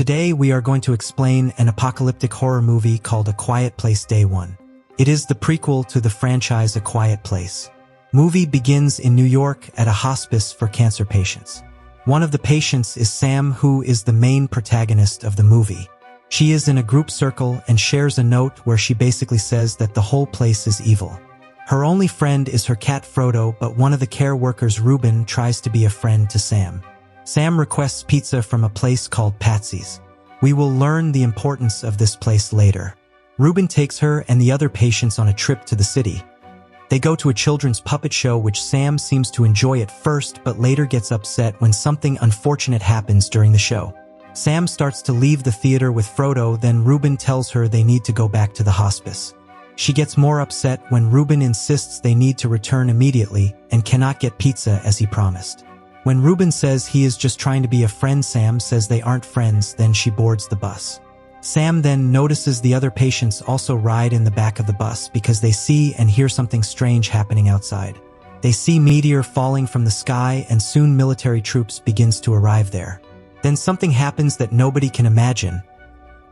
Today we are going to explain an apocalyptic horror movie called A Quiet Place Day 1. It is the prequel to the franchise A Quiet Place. Movie begins in New York at a hospice for cancer patients. One of the patients is Sam, who is the main protagonist of the movie. She is in a group circle and shares a note where she basically says that the whole place is evil. Her only friend is her cat Frodo, but one of the care workers, Ruben, tries to be a friend to Sam. Sam requests pizza from a place called Patsy's. We will learn the importance of this place later. Ruben takes her and the other patients on a trip to the city. They go to a children's puppet show, which Sam seems to enjoy at first but later gets upset when something unfortunate happens during the show. Sam starts to leave the theater with Frodo, then Ruben tells her they need to go back to the hospice. She gets more upset when Ruben insists they need to return immediately and cannot get pizza as he promised. When Ruben says he is just trying to be a friend, Sam says they aren't friends, then she boards the bus. Sam then notices the other patients also ride in the back of the bus because they see and hear something strange happening outside. They see meteor falling from the sky and soon military troops begins to arrive there. Then something happens that nobody can imagine.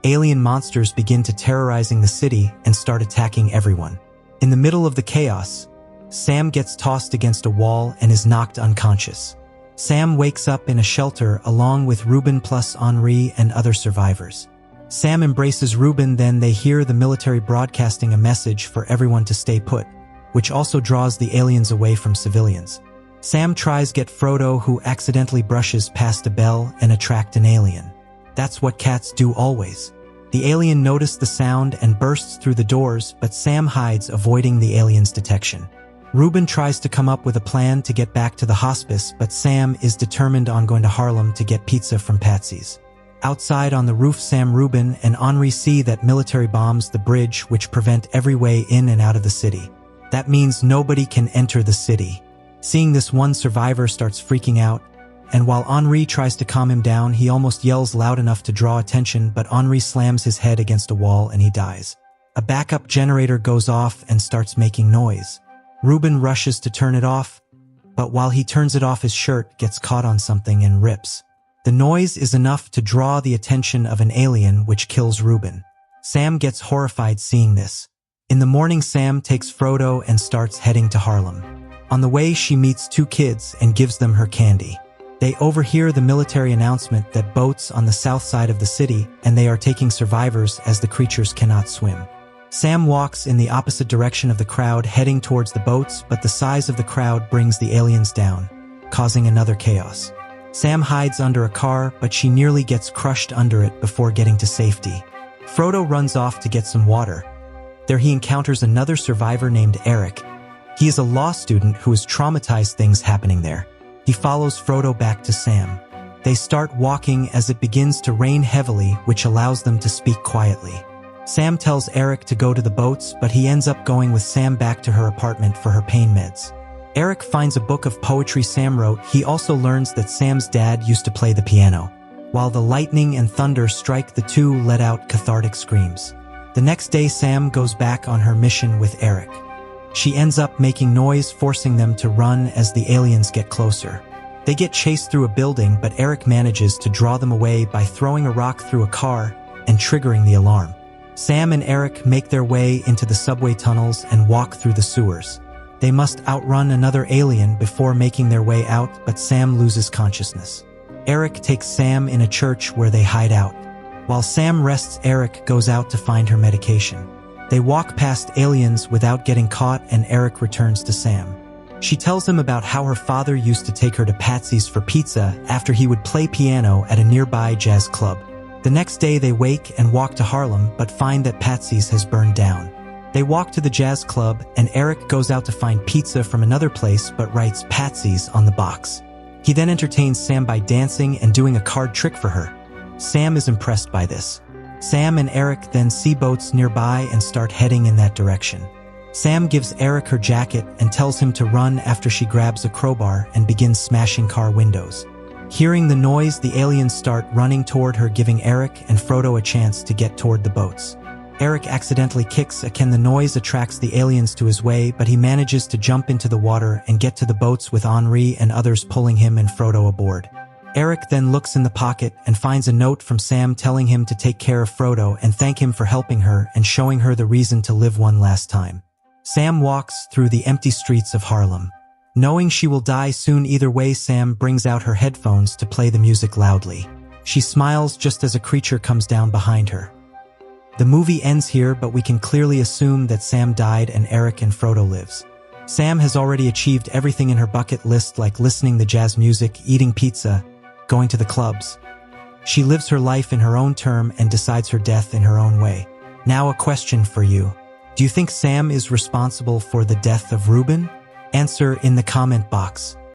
Alien monsters begin to terrorizing the city and start attacking everyone. In the middle of the chaos, Sam gets tossed against a wall and is knocked unconscious. Sam wakes up in a shelter along with Ruben plus Henri and other survivors. Sam embraces Ruben, then they hear the military broadcasting a message for everyone to stay put, which also draws the aliens away from civilians. Sam tries get Frodo, who accidentally brushes past a bell and attract an alien. That's what cats do always. The alien notices the sound and bursts through the doors, but Sam hides, avoiding the alien's detection. Ruben tries to come up with a plan to get back to the hospice, but Sam is determined on going to Harlem to get pizza from Patsy's. Outside on the roof, Sam, Ruben, and Henri see that military bombs the bridge, which prevent every way in and out of the city. That means nobody can enter the city. Seeing this, one survivor starts freaking out, and while Henri tries to calm him down, he almost yells loud enough to draw attention, but Henri slams his head against a wall and he dies. A backup generator goes off and starts making noise. Ruben rushes to turn it off, but while he turns it off, his shirt gets caught on something and rips. The noise is enough to draw the attention of an alien, which kills Ruben. Sam gets horrified seeing this. In the morning, Sam takes Frodo and starts heading to Harlem. On the way, she meets two kids and gives them her candy. They overhear the military announcement that boats on the south side of the city, and they are taking survivors as the creatures cannot swim. Sam walks in the opposite direction of the crowd, heading towards the boats, but the size of the crowd brings the aliens down, causing another chaos. Sam hides under a car, but she nearly gets crushed under it before getting to safety. Frodo runs off to get some water. There he encounters another survivor named Eric. He is a law student who is traumatized things happening there. He follows Frodo back to Sam. They start walking as it begins to rain heavily, which allows them to speak quietly. Sam tells Eric to go to the boats, but he ends up going with Sam back to her apartment for her pain meds. Eric finds a book of poetry Sam wrote. He also learns that Sam's dad used to play the piano. While the lightning and thunder strike, the two let out cathartic screams. The next day, Sam goes back on her mission with Eric. She ends up making noise, forcing them to run as the aliens get closer. They get chased through a building, but Eric manages to draw them away by throwing a rock through a car and triggering the alarm. Sam and Eric make their way into the subway tunnels and walk through the sewers. They must outrun another alien before making their way out, but Sam loses consciousness. Eric takes Sam in a church where they hide out. While Sam rests, Eric goes out to find her medication. They walk past aliens without getting caught, and Eric returns to Sam. She tells him about how her father used to take her to Patsy's for pizza after he would play piano at a nearby jazz club. The next day they wake and walk to Harlem, but find that Patsy's has burned down. They walk to the jazz club, and Eric goes out to find pizza from another place but writes Patsy's on the box. He then entertains Sam by dancing and doing a card trick for her. Sam is impressed by this. Sam and Eric then see boats nearby and start heading in that direction. Sam gives Eric her jacket and tells him to run after she grabs a crowbar and begins smashing car windows. Hearing the noise, the aliens start running toward her, giving Eric and Frodo a chance to get toward the boats. Eric accidentally kicks a can. The noise attracts the aliens to his way, but he manages to jump into the water and get to the boats with Henri and others pulling him and Frodo aboard. Eric then looks in the pocket and finds a note from Sam telling him to take care of Frodo and thank him for helping her and showing her the reason to live one last time. Sam walks through the empty streets of Harlem. Knowing she will die soon either way, Sam brings out her headphones to play the music loudly. She smiles just as a creature comes down behind her. The movie ends here, but we can clearly assume that Sam died and Eric and Frodo lives. Sam has already achieved everything in her bucket list, like listening to jazz music, eating pizza, going to the clubs. She lives her life in her own term and decides her death in her own way. Now a question for you. Do you think Sam is responsible for the death of Reuben? Answer in the comment box.